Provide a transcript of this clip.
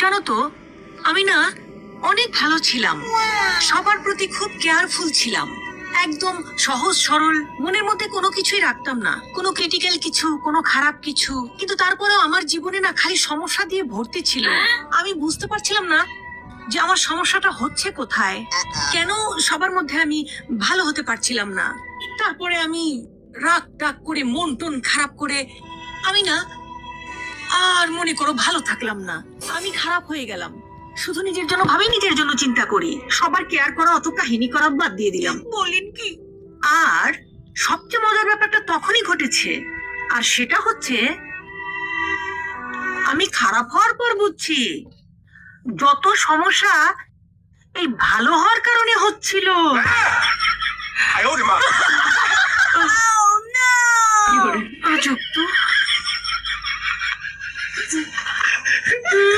জানো তো, আমি না অনেক ভালো ছিলাম, সবার প্রতি খুব কেয়ারফুল ছিলাম, একদম সহজ সরল, মনের মধ্যে কোনো কিছুই রাখতাম না, কোনো ক্রিটিক্যাল কিছু, কোনো খারাপ কিছু। কিন্তু তারপরেও আমার জীবনে না খালি সমস্যা দিয়ে ভর্তি ছিল। আমি বুঝতে পারছিলাম না যে আমার সমস্যাটা হচ্ছে কোথায়, কেন সবার মধ্যে আমি ভালো হতে পারছিলাম না। তারপরে আমি রাগ টাগ করে, মন টন খারাপ করে, আমি না আর মনে করো ভালো থাকলাম না। আমি খারাপ হয়ে গেলাম, শুধু নিজের জন্য ভাবি, নিজের জন্য চিন্তা করি, সবার কেয়ার করা, অত কাহিনী করা বাদ দিয়ে দিলাম। বলেন কি? আর সবচেয়ে মজার ব্যাপারটা তখনই ঘটেছে, আর সেটা হচ্ছে আমি খারাপ হওয়ার পর বুঝছি যত সমস্যা এই ভালো হওয়ার কারণে হচ্ছিল। কি করে আজব তো।